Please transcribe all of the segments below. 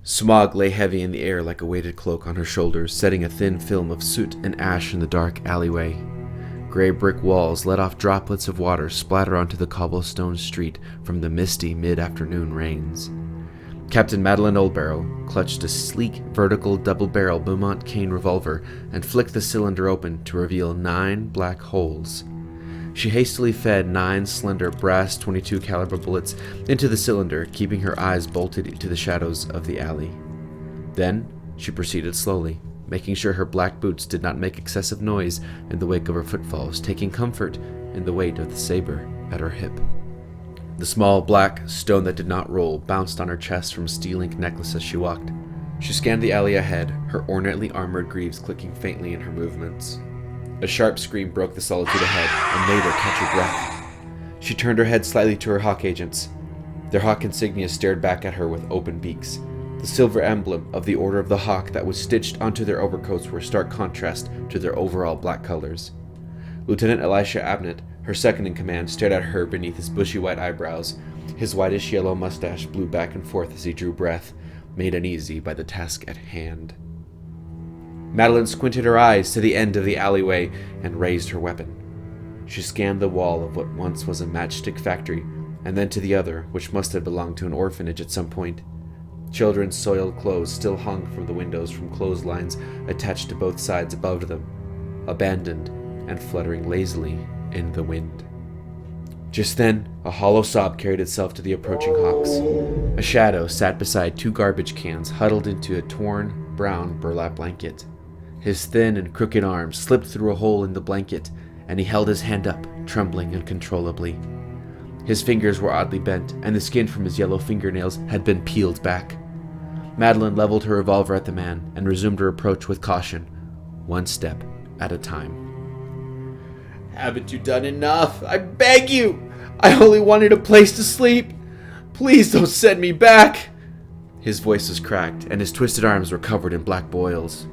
Smog lay heavy in the air like a weighted cloak on her shoulders, setting a thin film of soot and ash in the dark alleyway. Gray brick walls let off droplets of water splatter onto the cobblestone street from the misty mid-afternoon rains. Captain Madeline Oldbarrow clutched a sleek, vertical, double-barrel Beaumont cane revolver and flicked the cylinder open to reveal 9 black holes. She hastily fed 9 slender brass .22 caliber bullets into the cylinder, keeping her eyes bolted into the shadows of the alley. Then she proceeded slowly, making sure her black boots did not make excessive noise in the wake of her footfalls, taking comfort in the weight of the saber at her hip. The small black stone that did not roll bounced on her chest from a steel-linked necklace as she walked. She scanned the alley ahead, her ornately armored greaves clicking faintly in her movements. A sharp scream broke the solitude ahead and made her catch her breath. She turned her head slightly to her hawk agents. Their hawk insignia stared back at her with open beaks. The silver emblem of the Order of the Hawk that was stitched onto their overcoats were a stark contrast to their overall black colors. Lieutenant Elisha Abnett, her second in command, stared at her beneath his bushy white eyebrows. His whitish yellow mustache blew back and forth as he drew breath, made uneasy by the task at hand. Madeline squinted her eyes to the end of the alleyway and raised her weapon. She scanned the wall of what once was a matchstick factory, and then to the other, which must have belonged to an orphanage at some point. Children's soiled clothes still hung from the windows from clotheslines attached to both sides above them, abandoned and fluttering lazily in the wind. Just then, a hollow sob carried itself to the approaching hawks. A shadow sat beside 2 garbage cans huddled into a torn, brown burlap blanket. His thin and crooked arm slipped through a hole in the blanket, and he held his hand up, trembling uncontrollably. His fingers were oddly bent, and the skin from his yellow fingernails had been peeled back. Madeline leveled her revolver at the man and resumed her approach with caution, 1 step at a time. Haven't you done enough? I beg you! I only wanted a place to sleep! Please don't send me back! His voice was cracked, and his twisted arms were covered in black boils.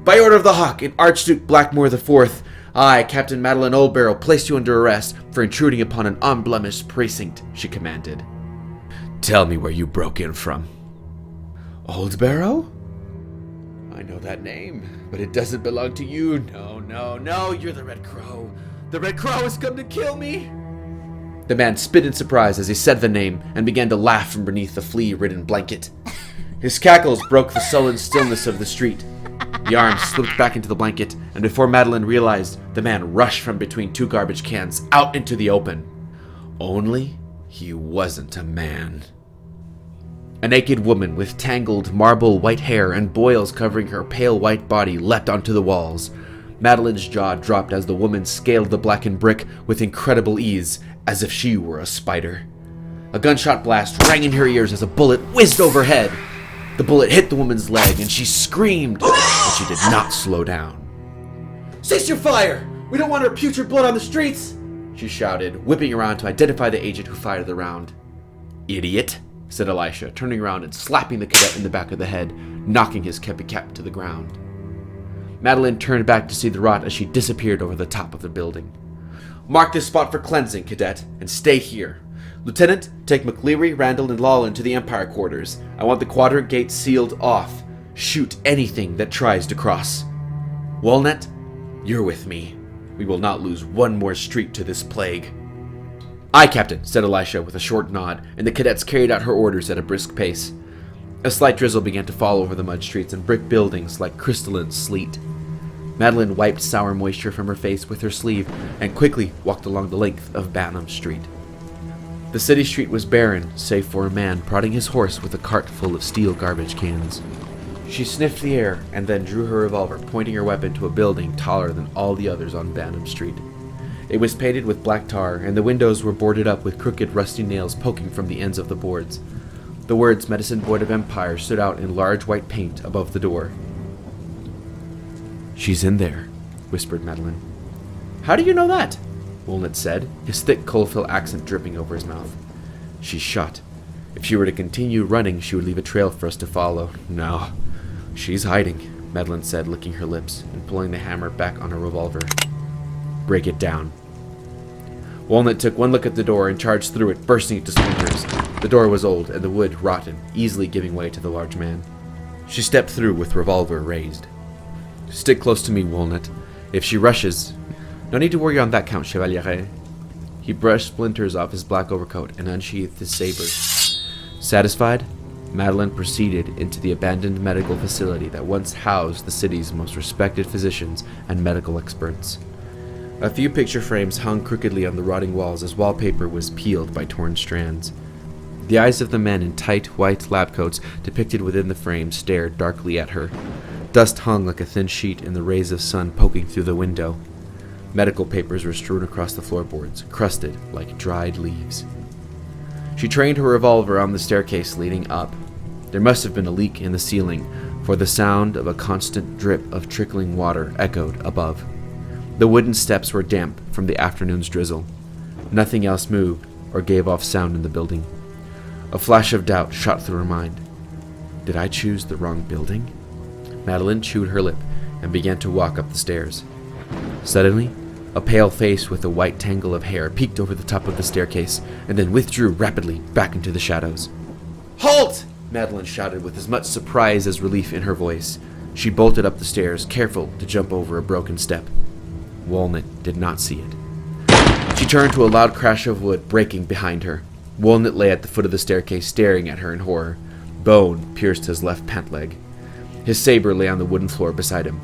By order of the Hawk and Archduke Blackmore IV, I, Captain Madeline Oldbarrow, place you under arrest for intruding upon an unblemished precinct, she commanded. Tell me where you broke in from. Oldbarrow? I know that name, but it doesn't belong to you. No, you're the Red Crow. The Red Crow has come to kill me! The man spit in surprise as he said the name and began to laugh from beneath the flea-ridden blanket. His cackles broke the sullen stillness of the street. The arm slipped back into the blanket, and before Madeline realized, the man rushed from between 2 garbage cans out into the open. Only he wasn't a man. A naked woman with tangled marble white hair and boils covering her pale white body leapt onto the walls. Madeline's jaw dropped as the woman scaled the blackened brick with incredible ease, as if she were a spider. A gunshot blast rang in her ears as a bullet whizzed overhead. The bullet hit the woman's leg, and she screamed, but she did not slow down. Cease your fire! We don't want our putrid blood on the streets! She shouted, whipping around to identify the agent who fired the round. Idiot, said Elisha, turning around and slapping the cadet in the back of the head, knocking his kepi cap to the ground. Madeline turned back to see the rot as she disappeared over the top of the building. Mark this spot for cleansing, cadet, and stay here. Lieutenant, take McLeary, Randall, and Lawlin to the Empire quarters. I want the quadrant gate sealed off. Shoot anything that tries to cross. Walnut, you're with me. We will not lose one more street to this plague. Aye, Captain, said Elisha with a short nod, and the cadets carried out her orders at a brisk pace. A slight drizzle began to fall over the mud streets and brick buildings like crystalline sleet. Madeline wiped sour moisture from her face with her sleeve and quickly walked along the length of Banham Street. The city street was barren, save for a man prodding his horse with a cart full of steel garbage cans. She sniffed the air and then drew her revolver, pointing her weapon to a building taller than all the others on Banham Street. It was painted with black tar, and the windows were boarded up with crooked, rusty nails poking from the ends of the boards. The words Medicine Board of Empire stood out in large white paint above the door. She's in there, whispered Madeline. How do you know that? Walnut said, his thick Coalville accent dripping over his mouth. She's shot. If she were to continue running, she would leave a trail for us to follow. No, she's hiding, Madeline said, licking her lips and pulling the hammer back on her revolver. Break it down. Walnut took one look at the door and charged through it, bursting it to splinters. The door was old and the wood rotten, easily giving way to the large man. She stepped through with revolver raised. "Stick close to me, Walnut. If she rushes..." "No need to worry on that count, Chevalier." He brushed splinters off his black overcoat and unsheathed his saber. Satisfied, Madeline proceeded into the abandoned medical facility that once housed the city's most respected physicians and medical experts. A few picture frames hung crookedly on the rotting walls as wallpaper was peeled by torn strands. The eyes of the men in tight white lab coats depicted within the frame stared darkly at her. Dust hung like a thin sheet in the rays of sun poking through the window. Medical papers were strewn across the floorboards, crusted like dried leaves. She trained her revolver on the staircase leading up. There must have been a leak in the ceiling, for the sound of a constant drip of trickling water echoed above. The wooden steps were damp from the afternoon's drizzle. Nothing else moved or gave off sound in the building. A flash of doubt shot through her mind. Did I choose the wrong building? Madeline chewed her lip and began to walk up the stairs. Suddenly, a pale face with a white tangle of hair peeked over the top of the staircase and then withdrew rapidly back into the shadows. "Halt!" Madeline shouted with as much surprise as relief in her voice. She bolted up the stairs, careful to jump over a broken step. Walnut did not see it. She turned to a loud crash of wood breaking behind her. Walnut lay at the foot of the staircase staring at her in horror. Bone pierced his left pant leg. His saber lay on the wooden floor beside him.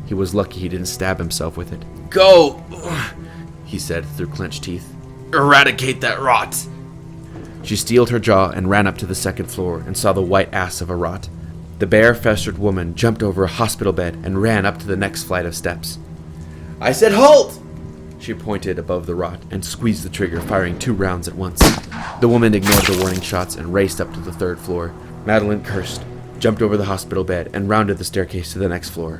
He was lucky he didn't stab himself with it. "Go!" he said through clenched teeth. "Eradicate that rot!" She steeled her jaw and ran up to the second floor and saw the white ass of a rot. The bare-festered woman jumped over a hospital bed and ran up to the next flight of steps. "I said halt!" She pointed above the rot and squeezed the trigger, firing 2 rounds at once. The woman ignored the warning shots and raced up to the 3rd floor. Madeline cursed, jumped over the hospital bed, and rounded the staircase to the next floor.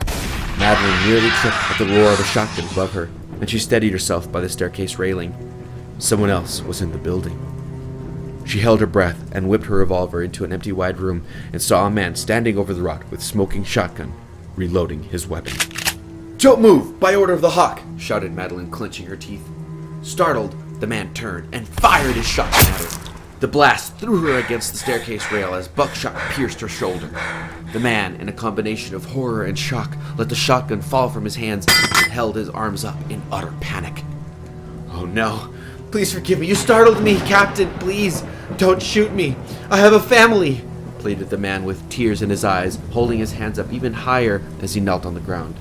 Madeline nearly tripped at the roar of a shotgun above her, and she steadied herself by the staircase railing. Someone else was in the building. She held her breath and whipped her revolver into an empty wide room and saw a man standing over the rot with smoking shotgun, reloading his weapon. "Don't move, by order of the Hawk!" shouted Madeline, clenching her teeth. Startled, the man turned and fired his shotgun at her. The blast threw her against the staircase rail as buckshot pierced her shoulder. The man, in a combination of horror and shock, let the shotgun fall from his hands and held his arms up in utter panic. "Oh no, please forgive me, you startled me, Captain, please, don't shoot me, I have a family," pleaded the man with tears in his eyes, holding his hands up even higher as he knelt on the ground.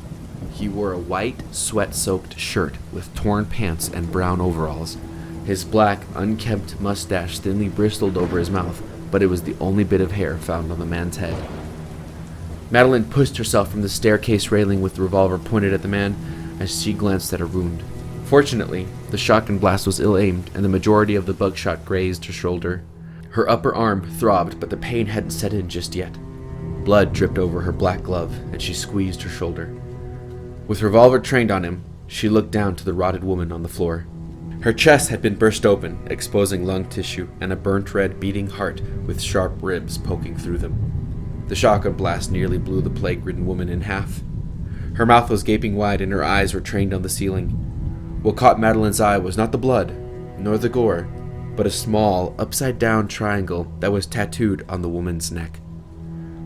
He wore a white, sweat-soaked shirt with torn pants and brown overalls. His black, unkempt mustache thinly bristled over his mouth, but it was the only bit of hair found on the man's head. Madeline pushed herself from the staircase railing with the revolver pointed at the man as she glanced at her wound. Fortunately, the shotgun blast was ill-aimed, and the majority of the buckshot grazed her shoulder. Her upper arm throbbed, but the pain hadn't set in just yet. Blood dripped over her black glove, and she squeezed her shoulder. With revolver trained on him, she looked down to the rotted woman on the floor. Her chest had been burst open, exposing lung tissue and a burnt red beating heart with sharp ribs poking through them. The shotgun blast nearly blew the plague-ridden woman in half. Her mouth was gaping wide and her eyes were trained on the ceiling. What caught Madeline's eye was not the blood, nor the gore, but a small, upside-down triangle that was tattooed on the woman's neck.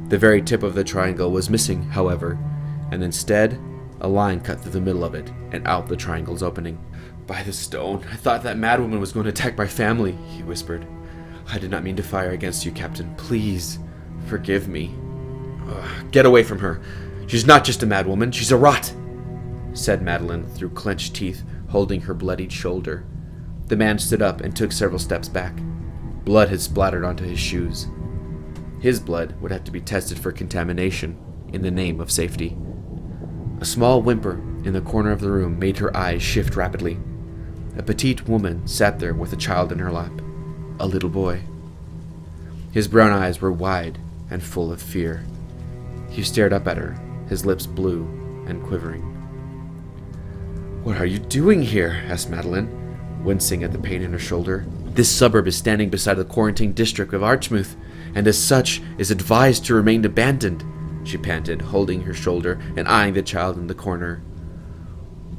The very tip of the triangle was missing, however, and instead, a line cut through the middle of it and out the triangle's opening. "By the stone, I thought that madwoman was going to attack my family," he whispered. "I did not mean to fire against you, Captain. Please, forgive me." "Get away from her. She's not just a madwoman, she's a rot," said Madeline through clenched teeth, holding her bloodied shoulder. The man stood up and took several steps back. Blood had splattered onto his shoes. His blood would have to be tested for contamination in the name of safety. A small whimper in the corner of the room made her eyes shift rapidly. A petite woman sat there with a child in her lap, a little boy. His brown eyes were wide and full of fear. He stared up at her, his lips blue and quivering. "What are you doing here?" asked Madeline, wincing at the pain in her shoulder. "This suburb is standing beside the quarantine district of Archmouth, and as such is advised to remain abandoned," she panted, holding her shoulder and eyeing the child in the corner.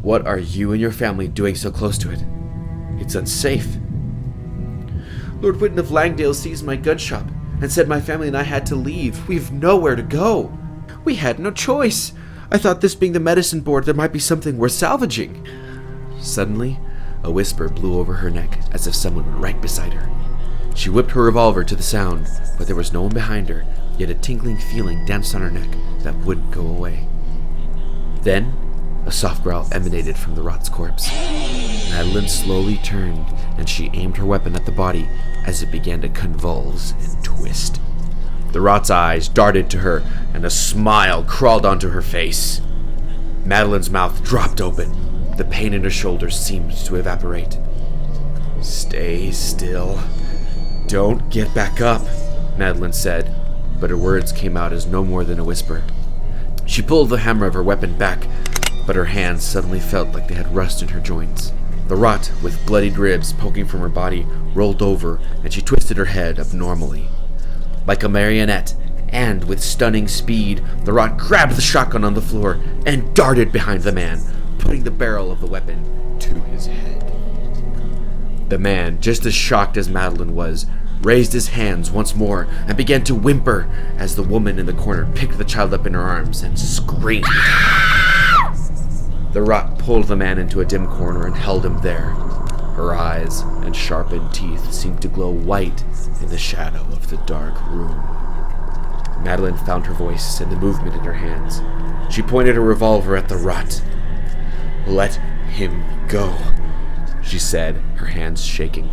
"What are you and your family doing so close to it?" It's unsafe. Lord Whitten of Langdale seized my gun shop and said my family and I had to leave. We've nowhere to go. We had no choice. I thought, this being the medicine board, there might be something worth salvaging. Suddenly, a whisper blew over her neck as if someone were right beside her. She whipped her revolver to the sound, but there was no one behind her, yet a tingling feeling danced on her neck that wouldn't go away. Then, a soft growl emanated from the rot's corpse. Madeline slowly turned, and she aimed her weapon at the body as it began to convulse and twist. The rot's eyes darted to her, and a smile crawled onto her face. Madeline's mouth dropped open. The pain in her shoulders seemed to evaporate. Stay still. Don't get back up, Madeline said, but her words came out as no more than a whisper. She pulled the hammer of her weapon back, but her hands suddenly felt like they had rust in her joints. The rot, with bloodied ribs poking from her body, rolled over, and she twisted her head abnormally. Like a marionette, and with stunning speed, the rot grabbed the shotgun on the floor and darted behind the man, putting the barrel of the weapon to his head. The man, just as shocked as Madeline was, raised his hands once more and began to whimper as the woman in the corner picked the child up in her arms and screamed. The rot pulled the man into a dim corner and held him there. Her eyes and sharpened teeth seemed to glow white in the shadow of the dark room. Madeline found her voice and the movement in her hands. She pointed her revolver at the rot. "Let him go," she said, her hands shaking.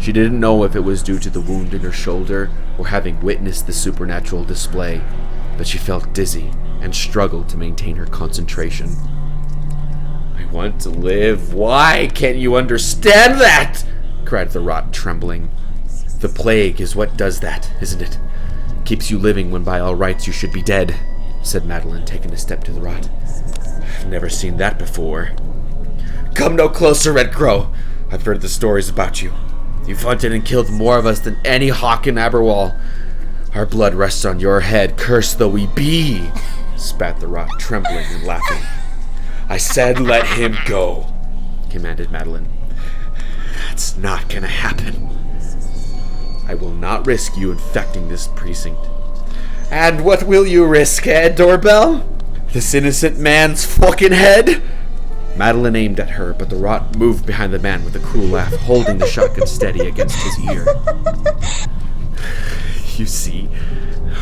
She didn't know if it was due to the wound in her shoulder or having witnessed the supernatural display, but she felt dizzy and struggled to maintain her concentration. "I want to live. Why can't you understand that?" cried the rot, trembling. "The plague is what does that, isn't it? Keeps you living when by all rights you should be dead," said Madeline, taking a step to the rot. "I've never seen that before." "Come no closer, Red Crow. I've heard the stories about you. You've hunted and killed more of us than any hawk in Abberwall. Our blood rests on your head, cursed though we be," spat the rot, trembling and laughing. "I said let him go," commanded Madeline. "That's not gonna happen. I will not risk you infecting this precinct." "And what will you risk, Doorbell? This innocent man's fucking head?" Madeline aimed at her, but the rot moved behind the man with a cruel laugh, holding the shotgun steady against his ear. "You see,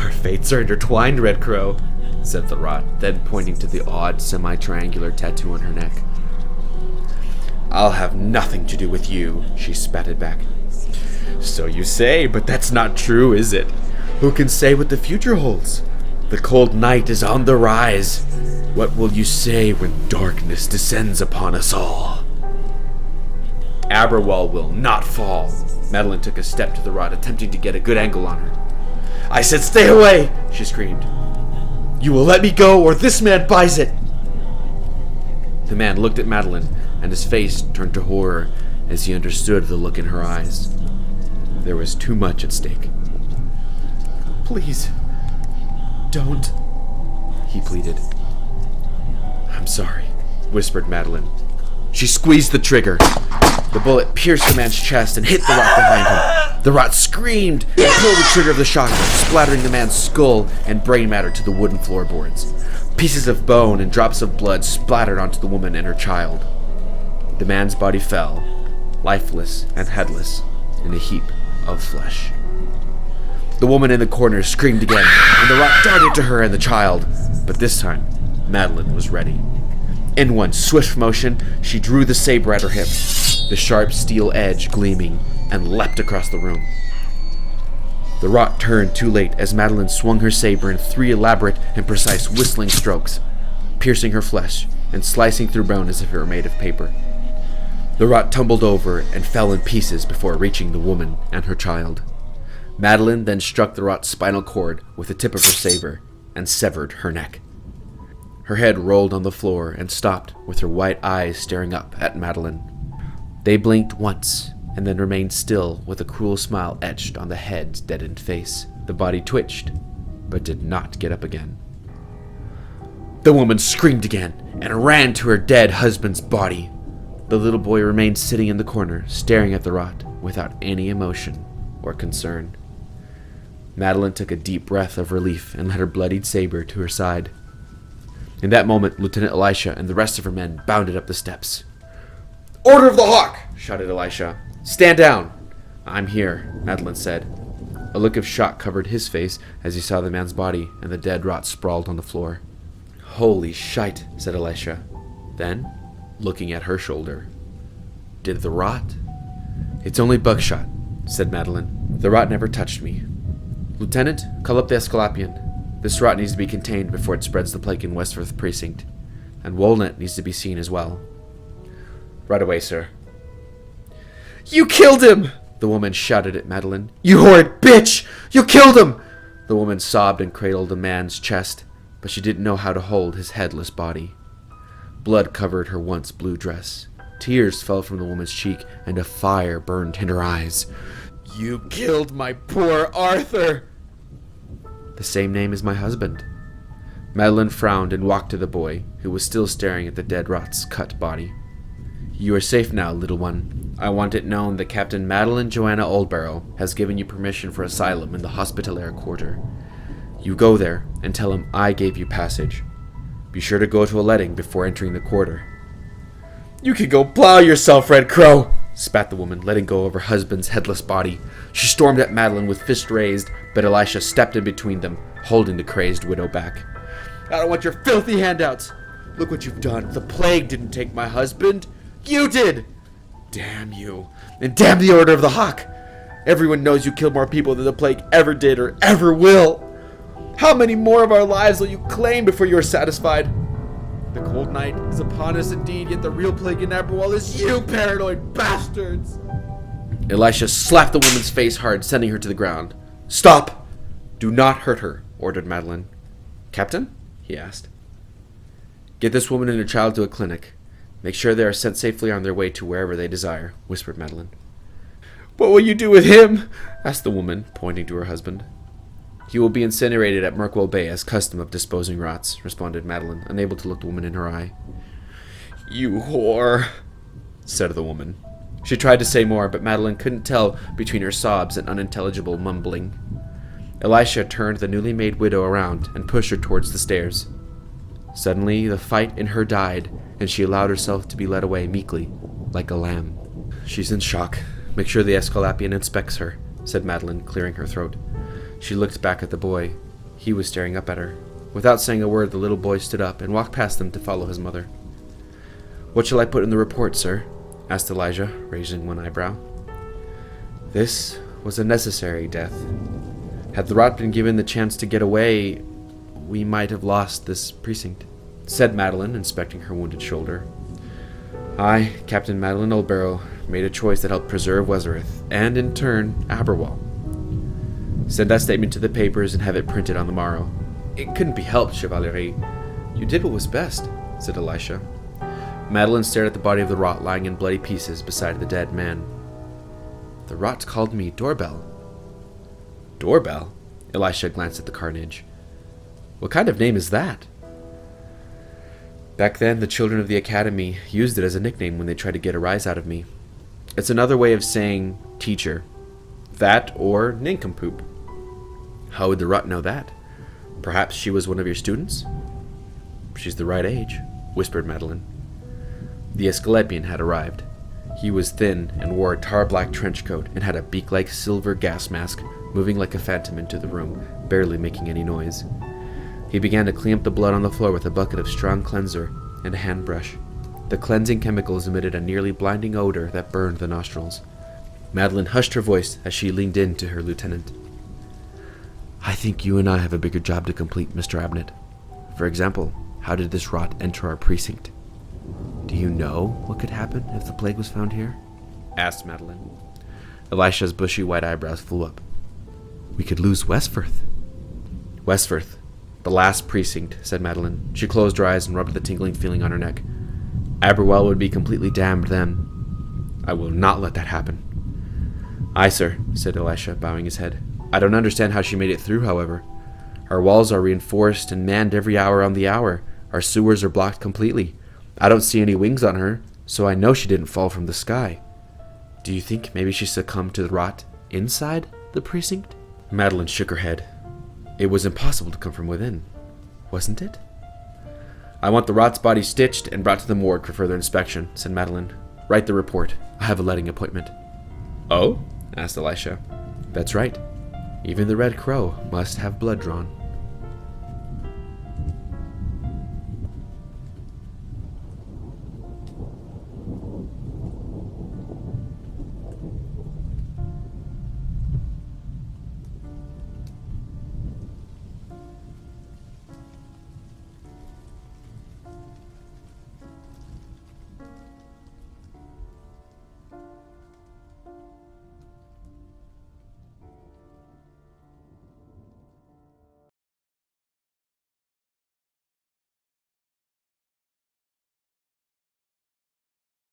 our fates are intertwined, Red Crow," said the rot, then pointing to the odd semi-triangular tattoo on her neck. "I'll have nothing to do with you," she spatted back. "So you say, but that's not true, is it? Who can say what the future holds? The cold night is on the rise. What will you say when darkness descends upon us all?" "Abberwall will not fall." Madeline took a step to the rod, attempting to get a good angle on her. "I said stay away!" she screamed. "You will let me go, or this man buys it!" The man looked at Madeline, and his face turned to horror as he understood the look in her eyes. There was too much at stake. "Please, don't," he pleaded. "I'm sorry," whispered Madeline. She squeezed the trigger. The bullet pierced the man's chest and hit the rot behind him. The rot screamed and pulled the trigger of the shotgun, splattering the man's skull and brain matter to the wooden floorboards. Pieces of bone and drops of blood splattered onto the woman and her child. The man's body fell, lifeless and headless, in a heap of flesh. The woman in the corner screamed again, and the rot darted to her and the child, but this time, Madeline was ready. In one swift motion, she drew the saber at her hip, the sharp steel edge gleaming, and leapt across the room. The rot turned too late as Madeline swung her saber in 3 elaborate and precise whistling strokes, piercing her flesh and slicing through bone as if it were made of paper. The rot tumbled over and fell in pieces before reaching the woman and her child. Madeline then struck the rot's spinal cord with the tip of her saber and severed her neck. Her head rolled on the floor and stopped with her white eyes staring up at Madeline. They blinked once and then remained still with a cruel smile etched on the head's deadened face. The body twitched, but did not get up again. The woman screamed again and ran to her dead husband's body. The little boy remained sitting in the corner, staring at the rot, without any emotion or concern. Madeline took a deep breath of relief and led her bloodied saber to her side. In that moment, Lieutenant Elisha and the rest of her men bounded up the steps. "Order of the Hawk!" shouted Elisha. "Stand down!" "I'm here," Madeline said. A look of shock covered his face as he saw the man's body and the dead rot sprawled on the floor. "Holy shite," said Elisha. Then, looking at her shoulder, "Did the rot?" "It's only buckshot," said Madeline. "The rot never touched me." "Lieutenant, call up the Esculapian. This rot needs to be contained before it spreads the plague in Westforth Precinct. And Walnut needs to be seen as well." "Right away, sir." "You killed him!" the woman shouted at Madeline. "You horrid bitch! You killed him!" The woman sobbed and cradled the man's chest, but she didn't know how to hold his headless body. Blood covered her once blue dress. Tears fell from the woman's cheek, and a fire burned in her eyes. "You killed my poor Arthur!" "The same name as my husband." Madeline frowned and walked to the boy, who was still staring at the dead rot's cut body. "You are safe now, little one. I want it known that Captain Madeline Joanna Oldbarrow has given you permission for asylum in the Hospitaller Quarter. You go there and tell him I gave you passage. Be sure to go to a letting before entering the quarter." "You can go plow yourself, Red Crow!" spat the woman, letting go of her husband's headless body. She stormed at Madeline with fist raised, but Elisha stepped in between them, holding the crazed widow back. "I don't want your filthy handouts! Look what you've done! The plague didn't take my husband! You did! Damn you! And damn the Order of the Hawk! Everyone knows you killed more people than the plague ever did or ever will! How many more of our lives will you claim before you are satisfied? The cold night is upon us indeed, yet the real plague in Abberwall is you, paranoid bastards!" Elisha slapped the woman's face hard, sending her to the ground. "Stop! "Do not hurt her," ordered Madeline. "Captain?" he asked. "Get this woman and her child to a clinic. Make sure they are sent safely on their way to wherever they desire," whispered Madeline. "What will you do with him?" asked the woman, pointing to her husband. "He will be incinerated at Mirkwell Bay as custom of disposing rots," responded Madeline, unable to look the woman in her eye. "You whore," said the woman. She tried to say more, but Madeline couldn't tell between her sobs and unintelligible mumbling. Elisha turned the newly made widow around and pushed her towards the stairs. Suddenly, the fight in her died, and she allowed herself to be led away meekly, like a lamb. "She's in shock. Make sure the Esculapian inspects her," said Madeline, clearing her throat. She looked back at the boy. He was staring up at her. Without saying a word, the little boy stood up and walked past them to follow his mother. "What shall I put in the report, sir?" asked Elijah, raising one eyebrow. "This was a necessary death. Had the rot been given the chance to get away, we might have lost this precinct," said Madeline, inspecting her wounded shoulder. "I, Captain Madeline Oldbarrow, made a choice that helped preserve Wesworth, and in turn, Abberwall. Send that statement to the papers and have it printed on the morrow." "It couldn't be helped, Chevalier. You did what was best," said Elisha. Madeline stared at the body of the rot lying in bloody pieces beside the dead man. "The rot called me Doorbell." "Doorbell?" Elisha glanced at the carnage. "What kind of name is that?" "Back then, the children of the academy used it as a nickname when they tried to get a rise out of me. It's another way of saying teacher. That or nincompoop." "How would the rot know that? Perhaps she was one of your students?" "She's the right age," whispered Madeline. The Esculapian had arrived. He was thin and wore a tar-black trench coat and had a beak-like silver gas mask, moving like a phantom into the room, barely making any noise. He began to clean up the blood on the floor with a bucket of strong cleanser and a hand brush. The cleansing chemicals emitted a nearly blinding odor that burned the nostrils. Madeline hushed her voice as she leaned in to her lieutenant. "I think you and I have a bigger job to complete, Mr. Abnett. For example, how did this rot enter our precinct? Do you know what could happen if the plague was found here?" asked Madeline. Elisha's bushy white eyebrows flew up. "We could lose Westforth." "Westforth, the last precinct," said Madeline. She closed her eyes and rubbed the tingling feeling on her neck. "Abberwell would be completely damned then. I will not let that happen." "Aye, sir," said Elisha, bowing his head. "I don't understand how she made it through, however. Our walls are reinforced and manned every hour on the hour. Our sewers are blocked completely. I don't see any wings on her. So I know she didn't fall from the sky. Do you think maybe she succumbed to the rot inside the precinct? Madeline shook her head. It was impossible to come from within, wasn't it? I want the rot's body stitched and brought to the morgue for further inspection, said Madeline. Write the report. I have a letting appointment. Oh? Asked Elisha. That's right. Even the Red Crow must have blood drawn.